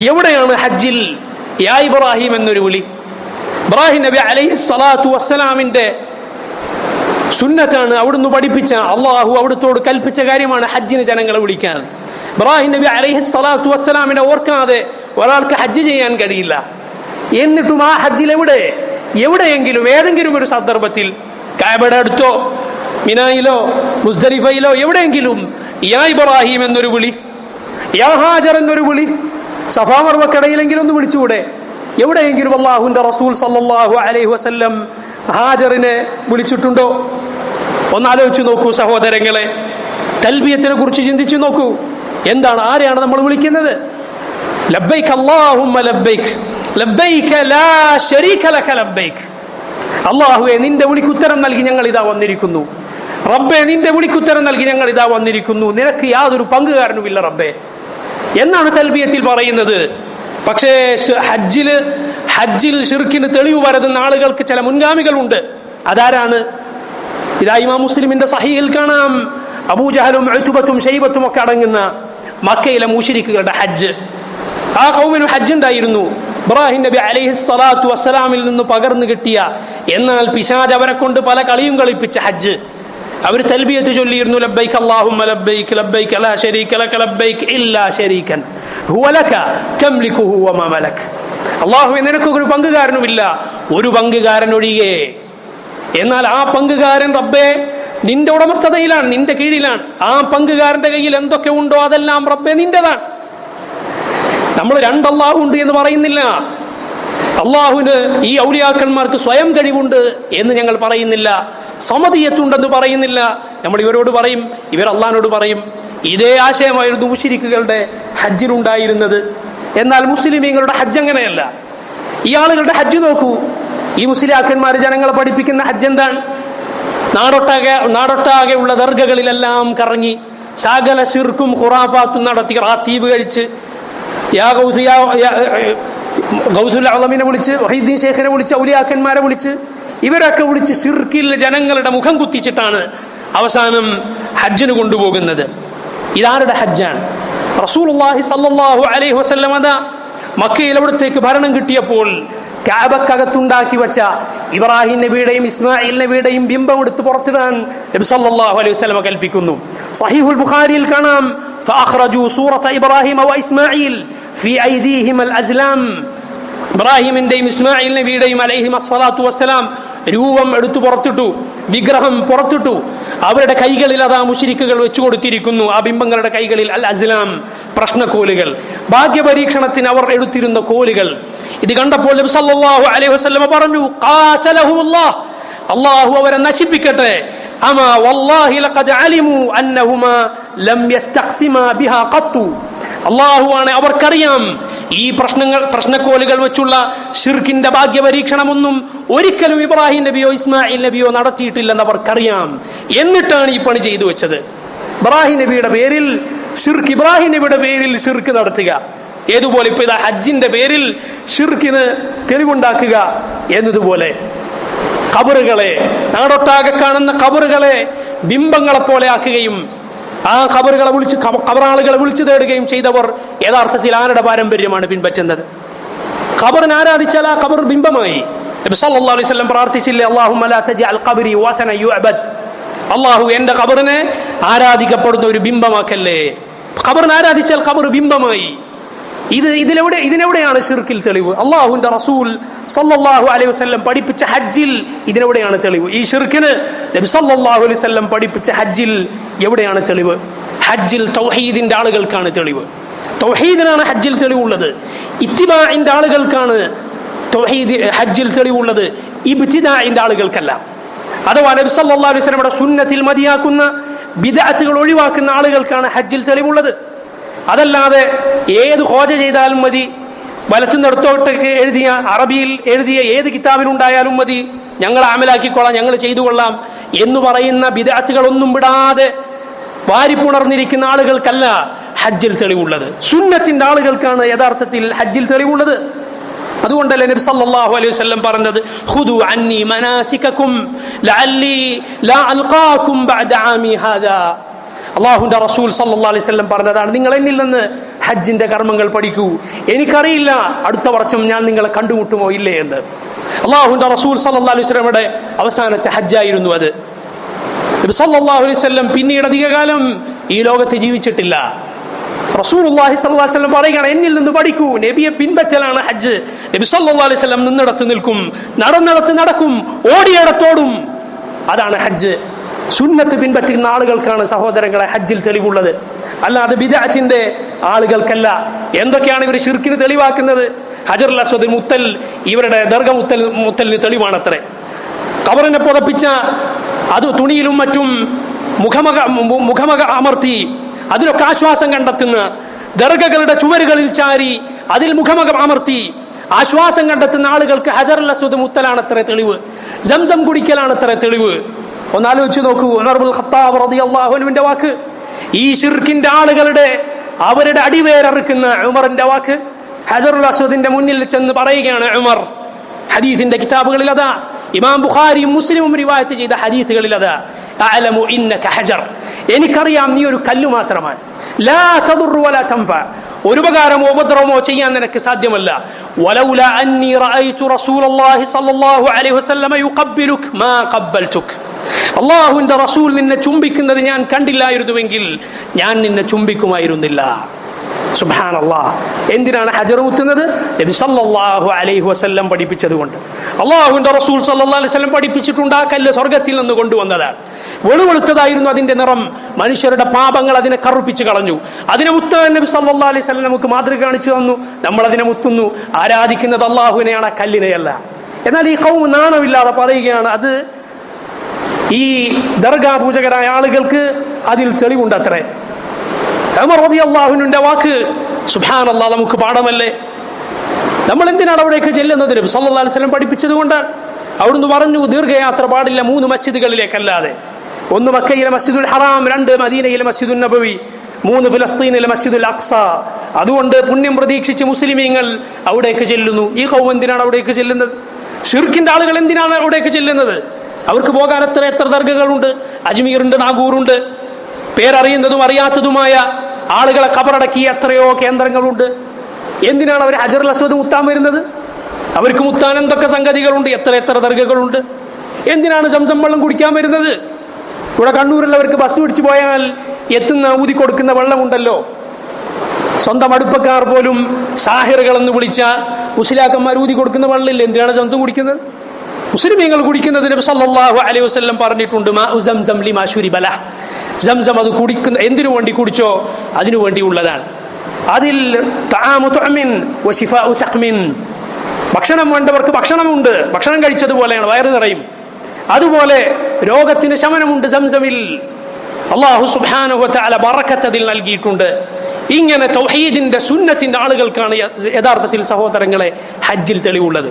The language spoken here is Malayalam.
എവിടെയാണ് ഹജ്ജിൽ യാ ഇബ്രാഹിം എന്നൊരു വിളി? ഇബ്രാഹിം നബി അലൈഹി സ്വലാത്തു വസ്സലാമിന്റെ സുന്നത്താണ്, അവിടുന്ന് പഠിപ്പിച്ച, അള്ളാഹു അവിടുത്തോട് കൽപ്പിച്ച കാര്യമാണ് ഹജ്ജിന് ജനങ്ങളെ വിളിക്കാൻ. ഇബ്രാഹിം നബി അലൈഹി സ്വലാത്തു വസ്സലാമിനെ ഓർക്കാതെ ഒരാൾക്ക് ഹജ്ജ് ചെയ്യാൻ കഴിയില്ല. എന്നിട്ടും ആ ഹജ്ജിൽ എവിടെയെങ്കിലും ഏതെങ്കിലും ഒരു സന്ദർഭത്തിൽ കഅബയുടെ അടുത്തോ മിനായിലോ മുസ്ദലിഫയിലോ എവിടെയെങ്കിലും യാ ഇബ്രാഹിം എന്നൊരു വിളി, യാ ഹാജർ എന്നൊരു വിളി, സഫാ മർവക്കടയിലെങ്കിലും ഒന്ന് വിളിച്ചുകൂടെ? എവിടെയെങ്കിലും അല്ലാഹുവിന്റെ റസൂൽ സല്ലല്ലാഹു അലൈഹി വസല്ലം ഹാജറിനെ വിളിച്ചിട്ടുണ്ടോ? ഒന്നാലോചിച്ച് നോക്കൂ സഹോദരങ്ങളെ. തൽബിയത്തിനെ കുറിച്ച് ചിന്തിച്ചു നോക്കൂ. എന്താണ്, ആരെയാണ് നമ്മൾ വിളിക്കുന്നത്? ലബ്ബൈക അല്ലാഹുമ്മ ലബ്ബൈക ലബ്ബൈക ലാ ശരീക ലക ലബ്ബൈക. അല്ലാഹുവേ, നിന്റെ വിളിക്കുത്തരം നൽകി ഞങ്ങൾ ഇതാ വന്നിരിക്കുന്നു. റബ്ബേ, നിന്റെ വിളിക്കുത്തരം നൽകി ഞങ്ങൾ ഇതാ വന്നിരിക്കുന്നു. നിനക്ക് യാതൊരു പങ്കുകാരനുമില്ല റബ്ബേ എന്നാണ് തൽബിയത്തിൽ പറയുന്നത്. പക്ഷേ ഹജ്ജിൽ ഷിർക്കിന് തെളിവ് പരതുന്ന ആളുകൾക്ക് ചില മുൻഗാമികളുണ്ട്. അതാരാണ്? ഇതാ ഇമാം മുസ്ലിമിന്റെ സഹീഹിൽ കാണാം. അബൂജഹലും ഉത്ബത്തും ശൈബത്തും ഒക്കെ അടങ്ങുന്ന മക്കയിലെ മുശ്രിക്കുകളുടെ ഹജ്ജ്. ആ ഖൗമിന് ഹജ്ജ് ഉണ്ടായിരുന്നു. ഇബ്രാഹിം നബി അലൈഹി സ്വലാത്തു വസ്സലാമിൽ നിന്ന് പകർന്നു കിട്ടിയ, എന്നാൽ പിശാച് അവരെ കൊണ്ട് പല കളിയും കളിപ്പിച്ച ഹജ്ജ്. അവർ തൽബിയത്ത് ചൊല്ലിയിരുന്നു, ലബ്ബൈക അല്ലാഹുമ്മ ലബ്ബൈക ലബ്ബൈക ലാ ശരീക ലക ലബ്ബൈക ഇല്ലാ ശരീകൻ ഹുവ ലക തംലികുഹു വമാ മലക. അല്ലാഹുവേ, നിനക്ക് ഒരു പങ്കുകാരനുമില്ല, ഒരു പങ്കുകാരൻ ഒഴികെ. എന്നാൽ ആ പങ്കുകാരൻ റബ്ബേ നിന്റെ ഉടമസ്ഥതയിലാണ്, നിന്റെ കീഴിലാണ്. ആ പങ്കുകാരന്റെ കയ്യിൽ എന്തൊക്കെ ഉണ്ടോ അതെല്ലാം റബ്ബേ നിന്റേതാണ്. നമ്മൾ രണ്ട് അല്ലാഹു ഉണ്ട് എന്ന് പറയുന്നില്ല. അള്ളാഹുവിന് ഈ ഔലിയാക്കന്മാർക്ക് സ്വയം കഴിവുണ്ട് എന്ന് ഞങ്ങൾ പറയുന്നില്ല. സമതിയത്തുണ്ടെന്ന് പറയുന്നില്ല. നമ്മൾ ഇവരോട് പറയും, ഇവർ അള്ളാഹിനോട് പറയും. ഇതേ ആശയമായിരുന്നു മുശ്രിക്കുകളുടെ ഹജ്ജിനുണ്ടായിരുന്നത്. എന്നാൽ മുസ്ലിമീങ്ങളുടെ ഹജ്ജ് അങ്ങനെയല്ല. ഈ ആളുകളുടെ ഹജ്ജ് നോക്കൂ. ഈ മുസ്ലിയാക്കന്മാർ ജനങ്ങളെ പഠിപ്പിക്കുന്ന ഹജ്ജ് എന്താണ്? നാടൊട്ടാകെ ഉള്ള ദർഗകളിലെല്ലാം കറങ്ങി സകല ശിർക്കും ഖുറാഫാത്തും നടത്തി റാത്തീബ് കഴിച്ച് ഗൗസുൽ അളമിനെ വിളിച്ച്, വഹീദ്ദീൻ ഷേഖിനെ വിളിച്ച്, ഔലിയാക്കന്മാരെ വിളിച്ച്, ഇവരൊക്കെ വിളിച്ച് ശിർക്കിൽ ജനങ്ങളുടെ മുഖം കുത്തിച്ചിട്ടാണ് അവസാനം ഹജ്ജിന് കൊണ്ടുപോകുന്നത്. ഇതാരുടെ ഹജ്ജാണ്? റസൂലുള്ളാഹി സ്വല്ലല്ലാഹു അലൈഹി വസല്ലം അതാ മക്കയിൽ അവിടത്തേക്ക് ഭരണം കിട്ടിയപ്പോൾ കഅബക്കകത്തുണ്ടാക്കി വെച്ച ഇബ്രാഹിം നബിയുടെയും ഇസ്മായിൽ നബിയുടെയും ബിംബം എടുത്ത് പുറത്തിടാൻ നബി സല്ലല്ലാഹു അലൈഹി വസല്ലം കൽപ്പിക്കുന്നു. സഹീഹുൽ ബുഖാരിയിൽ കാണാം, فأخرجوا سورة إبراهيم وإسماعيل في أيديهم الأزلام. ഇബ്രാഹിമിന്റെയും ഇസ്മായിൽ നബിയുടെയും അലൈഹിം അസ്സലാത്തു വസ്സലാം രൂപം എടുത്തു പുറത്തിട്ടു, വിഗ്രഹം പുറത്തിട്ടു. അവരുടെ കൈകളിൽ അതാ മുശ്രിക്കുകൾ വെച്ചു കൊടുത്തിരിക്കുന്നു. ആ ബിംബങ്ങളുടെ കൈകളിൽ അൽ അസ്ലാം, പ്രശ്നക്കോലുകൾ, ഭാഗ്യപരീക്ഷണത്തിന് അവർ എടുത്തിരുന്ന കോലുകൾ. ഇത് കണ്ടപ്പോൾ നബി സല്ലല്ലാഹു അലൈഹി വസല്ലം പറഞ്ഞു, ഖാതലഹുല്ലാഹ്, അല്ലാഹു അവരെ നശിപ്പിക്കട്ടെ. അമാ വല്ലാഹി ലഖദ് അലിമു അന്നഹുമാ ലം യസ്തഖ്സിമാ ബിഹാ ഖത്തു. അല്ലാഹുവാണ്, അവർക്കറിയാം ഈ പ്രശ്നക്കോലുകൾ വെച്ചുള്ള ഷിർക്കിന്റെ ഭാഗ്യപരീക്ഷണമൊന്നും ഒരിക്കലും ഇബ്രാഹിം നബിയോ ഇസ്മായിൽ നബിയോ നടത്തിയിട്ടില്ലെന്ന് അവർക്കറിയാം. എന്നിട്ടാണ് ഈ പണി ചെയ്തു വെച്ചത്. ഇബ്രാഹിം നബിയുടെ പേരിൽ ഷിർക്ക്, ഇബ്രാഹിം നബിയുടെ പേരിൽ ഷിർക്ക് നടത്തുക. ഏതുപോലെ ഇപ്പൊ ഇതാ ഹജ്ജിന്റെ പേരിൽ ഷിർക്കിന് തെളിവുണ്ടാക്കുക എന്നതുപോലെ ഖബറുകളെ, നാടൊട്ടാകെ കാണുന്ന ഖബറുകളെ ബിംബങ്ങളെ പോലെ ആക്കുകയും ആ ഖബറുകളെ ഖബറാളുകളെ വിളിച്ചു തേടുകയും ചെയ്തവർ യഥാർത്ഥത്തിൽ ആരുടെ പാരമ്പര്യമാണ് പിൻപറ്റുന്നത്? ഖബറിനെ ആരാധിച്ചാൽ ആ ഖബർ ബിംബമായി. നബി സല്ലല്ലാഹു അലൈഹി വസല്ലം പ്രാർത്ഥിച്ചില്ലേ, അല്ലാഹുമ്മ ലാ തജ്അൽ ഖബ്രി വസന യുഅബദ്. അല്ലാഹു, എന്റെ ഖബറിനെ ആരാധിക്കപ്പെടുന്ന ഒരു ബിംബമാക്കല്ലേ. ഖബറിനെ ആരാധിച്ചാൽ ഖബർ ബിംബമായി. ഇതിനെവിടെയാണ് ഷിർക്കിൽ തെളിവ്? അല്ലാഹുവിന്റെ റസൂൽ സല്ലല്ലാഹു അലൈഹി വസല്ലം പഠിപ്പിച്ച ഹജ്ജിൽ ഇതിനെവിടെയാണ് തെളിവ്? ഈ ഷിർക്കിന് നബി സല്ലല്ലാഹു അലൈഹി വസല്ലം പഠിപ്പിച്ച ഹജ്ജിൽ എവിടെയാണ് തെളിവ്? ഹജ്ജിൽ തൗഹീദിന്റെ ആളുകൾക്കാണ് തെളിവ്. തൗഹീദിനാണ് ഹജ്ജിൽ തെളിവുള്ളത്. ഇത്തിബാഇന്റെ ആളുകൾക്കാണ് ഹജ്ജിൽ തെളിവുള്ളത്, ഇബ്തിദാഇന്റെ ആളുകൾക്കല്ല. അഥവാ നബി സല്ലല്ലാഹു അലൈഹി വസല്ലമയുടെ സുന്നത്തിൽ മതിയാക്കുന്ന ബിദ്അത്തുകൾ ഒഴിവാക്കുന്ന ആളുകൾക്കാണ് ഹജ്ജിൽ തെളിവുള്ളത്. അതല്ലാതെ ഏത് ഖോജ ചെയ്താലും മതി, വലത്തുനിന്നിടത്തോട്ടേക്ക് എഴുതിയ അറബിയിൽ എഴുതിയ ഏത് കിതാബിലുണ്ടായാലും മതി, ഞങ്ങൾ അമലാക്കിക്കൊള്ളാം, ഞങ്ങൾ ചെയ്തു കൊള്ളാം എന്ന് പറയുന്ന ബിദ്അത്തുകളൊന്നും വിടാതെ വാരിപ്പുണർന്നിരിക്കുന്ന ആളുകൾക്കല്ല ഹജ്ജിൽ തെളിവുള്ളത്. സുന്നത്തിന്റെ ആളുകൾക്കാണ് യഥാർത്ഥത്തിൽ ഹജ്ജിൽ തെളിവുള്ളത്. അതുകൊണ്ടല്ലേ നബി സല്ലല്ലാഹു അലൈഹി വസല്ലം പറഞ്ഞത്, ഖുദു അന്നി മനാസികകും ലഅല്ലി ലാ അൽഖാകും ബഅദ ആമി ഹാദാ. അള്ളാഹുവിന്റെ റസൂൽ സല്ലല്ലാഹു അലൈഹി വസല്ലം പറഞ്ഞതാണ്, നിങ്ങൾ എന്നിൽ നിന്ന് ഹജ്ജിന്റെ കർമ്മങ്ങൾ പഠിക്കൂ, എനിക്കറിയില്ല അടുത്ത വർഷം ഞാൻ നിങ്ങളെ കണ്ടുമുട്ടുമോ ഇല്ലേ എന്ന്. അള്ളാഹുവിന്റെ റസൂൽ സല്ലല്ലാഹു അലൈഹി വസല്ലമയുടെ അവസാനത്തെ ഹജ്ജായിരുന്നു അത്. നബി സല്ലല്ലാഹു അലൈഹി വസല്ലം പിന്നീട് അധികകാലം ഈ ലോകത്ത് ജീവിച്ചിട്ടില്ല. റസൂലുള്ളാഹി സ്വല്ലല്ലാഹു അലൈഹി വസല്ലം പറയുകയാണ്, എന്നിൽ നിന്ന് പഠിക്കൂ, നബിയെ പിൻപറ്റലാണ് ഹജ്ജ്. നബി സല്ലല്ലാഹു അലൈഹി വസല്ലം നിന്നിടത്ത് നിൽക്കും, നടന്നിടത്ത് നടക്കും, ഓടിയിടത്തോടും. അതാണ് ഹജ്ജ്. സുന്നത്ത് പിൻപറ്റുന്ന ആളുകൾക്കാണ് സഹോദരങ്ങളെ ഹജ്ജിൽ തെളിവുള്ളത്, അല്ലാതെ ബിദ്അത്തിന്റെ ആളുകൾക്കല്ല. എന്തൊക്കെയാണ് ഇവർ ശിർക്കിന് തെളിവാക്കുന്നത്? ഹജറുൽ അസ്വദ് മുത്തൽ ഇവരുടെ ദർഗ മുത്തലിന് തെളിവാണത്രേ. ഖബറിനെ പുതപ്പിച്ച അത് തുണിയിലും മറ്റും മുഖമക അമർത്തി അതിലൊക്കെ ആശ്വാസം കണ്ടെത്തുന്ന, ദർഗകളുടെ ചുവരുകളിൽ ചാരി അതിൽ മുഖമകം അമർത്തി ആശ്വാസം കണ്ടെത്തുന്ന ആളുകൾക്ക് ഹജറുൽ അസ്വദ് മുത്തലാണത്രേ തെളിവ്. സംസം കുടിക്കലാണത്രേ തെളിവ്. ഒന്നാലോചിച്ച് നോക്കൂ, ഉമർ ഇബ്നുൽ ഖത്താബ് റളിയല്ലാഹു അൻഹുവിന്റെ വാക്ക്, ഈ ശിർക്കിന്റെ ആളുകളുടെ അവരുടെ അടിവേരറുക്കുന്ന ഉമറിന്റെ വാക്ക്. ഹജറുൽ അസ്വദിന്റെ മുന്നിൽ ചെന്ന് പറയുകയാണ് ഉമർ. ഹദീസിന്റെ കിതാബുകളിൽ അതാ, ഇമാം ബുഖാരിയും മുസ്ലിമും റിവായത്ത് ചെയ്ത ഹദീസുകളിൽ അതാ, അഅലമു ഇന്നക ഹജർ, എനിക്കറിയാം നീ ഒരു കല്ല് മാത്രമാണ്. ലാ തദുറു വലാ തൻഫ, ഒരു ഉപകാരമോ ഉപദ്രവമോ ചെയ്യാൻ നിനക്ക് സാധ്യമല്ല. വലൗല അന്നി റഅയ്തു റസൂലല്ലാഹി സ്വല്ലല്ലാഹു അലൈഹി വസല്ലമ യുഖബ്ബിലുക മാ ഖബ്ബൽതുക, അല്ലാഹുവിന്റെ റസൂൽ നിന്നെ ചുംബിക്കുന്നത് ഞാൻ കണ്ടില്ലായിരുന്നുവെങ്കിൽ ഞാൻ നിന്നെ ചുംബിക്കുമായിരുന്നില്ല. സുബ്ഹാനല്ലാഹ്. എന്തിനാണ് ഹജർ മുത്തുന്നത്? നബി സല്ലല്ലാഹു അലൈഹി വസല്ലം പഠിപ്പിച്ചതുകൊണ്ട്. അല്ലാഹുവിന്റെ റസൂൽ സല്ലല്ലാഹു അലൈഹി വസല്ലം പഠിപ്പിച്ചിട്ടുണ്ട്, ആ കല്ല് സ്വർഗ്ഗത്തിൽ നിന്ന് കൊണ്ടുവന്നതാണ്. വെളുവെളുത്തതായിരുന്നു അതിന്റെ നിറം. മനുഷ്യരുടെ പാപങ്ങൾ അതിനെ കറുപ്പിച്ചു കളഞ്ഞു. അതിനെ മുത്താൻ നബി സല്ലല്ലാഹു അലൈഹി വസല്ലം നമുക്ക് മാതൃക കാണിച്ചു തന്നു. നമ്മൾ അതിനെ മുത്തുന്നു. ആരാധിക്കുന്നത് അല്ലാഹുവിനെയാണ്, ആ കല്ലിനെയല്ല. എന്നാൽ ഈ ഖൗം നാണമില്ലാതെ പറയുകയാണ്, അത് ഈ ദർഗാ പൂജകരായ ആളുകൾക്ക് അതിൽ തെളിവുണ്ടത്രേ. ഉമർ റളിയല്ലാഹു അൻഹുവിന്റെ വാക്ക്, സുബ്ഹാനല്ലാഹ്, നമുക്ക് പാഠമല്ലേ? നമ്മൾ എന്തിനാണ് അവിടേക്ക് ചെല്ലുന്നത്? നബി സല്ലല്ലാഹു അലൈഹി വസല്ലം പഠിപ്പിച്ചത് കൊണ്ടാണ്. അവിടുന്ന് പറഞ്ഞു, ദീർഘയാത്ര പാടില്ല 3 മസ്ജിദുകളിലേക്കല്ലാതെ. 1 മക്കയിലെ മസ്ജിദുൽ ഹറാം, 2 മദീനയിലെ മസ്ജിദുൽ നബവി, 3 ഫലസ്തീനിലെ മസ്ജിദുൽ അഖ്സ. അതുകൊണ്ട് പുണ്യം പ്രതീക്ഷിച്ച് മുസ്ലിമീങ്ങൾ അവിടേക്ക് ചെല്ലുന്നു. ഈ ഖൗം എന്തിനാണ് അവിടേക്ക് ചെല്ലുന്നത്? ഷിർക്കിന്റെ ആളുകൾ എന്തിനാണ് അവിടേക്ക് ചെല്ലുന്നത്? അവർക്ക് പോകാൻ എത്ര ദർഗകളുണ്ട്. അജ്മീറുണ്ട്, നാഗൂറുണ്ട്, പേരറിയുന്നതും അറിയാത്തതുമായ ആളുകളെ ഖബറടക്കിയ എത്രയോ കേന്ദ്രങ്ങളുണ്ട്. എന്തിനാണ് അവർ ഹജറുൽ അസ്വദ് മുത്താൻ വരുന്നത്? അവർക്ക് മുത്താൻ എന്തൊക്കെ സംഗതികളുണ്ട്, എത്ര ദർഗകളുണ്ട്. എന്തിനാണ് സംസം വെള്ളം കുടിക്കാൻ വരുന്നത്? ഇവിടെ കണ്ണൂരിലുള്ളവർക്ക് ബസ് പിടിച്ചു പോയാൽ എത്തുന്ന ഊതി കൊടുക്കുന്ന വെള്ളമുണ്ടല്ലോ, സ്വന്തം അടുപ്പക്കാർ പോലും സാഹിറുകൾ എന്ന് വിളിച്ച മുസ്ലിയാക്കന്മാർ ഊതി കൊടുക്കുന്ന വെള്ളമില്ല. എന്തിനാണ് സംസം കുടിക്കുന്നത്? മുസ്ലിമീങ്ങൾ കുടിക്കുന്നത് നബി സല്ലല്ലാഹു അലൈഹി വസല്ലം പറഞ്ഞിട്ടുണ്ട്, മാഉ സംസം ലിമാ ശുരിബ ലഹ്, സംസം അത് കുടിക്കുന്ന എന്തിനു വേണ്ടി കുടിച്ചോ അതിനു വേണ്ടി ഉള്ളതാണ്. അതിൽ തആമു തുഅമിൻ വശിഫാഉ സഖ്മിൻ, ഭക്ഷണം വേണ്ടവർക്ക് ഭക്ഷണമുണ്ട്, ഭക്ഷണം കഴിച്ചതുപോലെയാണ്, വയറ് നിറയും. അതുപോലെ രോഗത്തിന് ശമനമുണ്ട് സംസമിൽ. അല്ലാഹു സുബ്ഹാനഹു വ തആല ബറക്കത്ത് അതിൽ നൽകിയിട്ടുണ്ട്. ഇങ്ങനെ തൗഹീദിന്റെ സുന്നത്തിന്റെ ആളുകൾക്കാണ് യഥാർത്ഥത്തിൽ സഹോദരങ്ങളെ ഹജ്ജിൽ തെളിവുള്ളത്.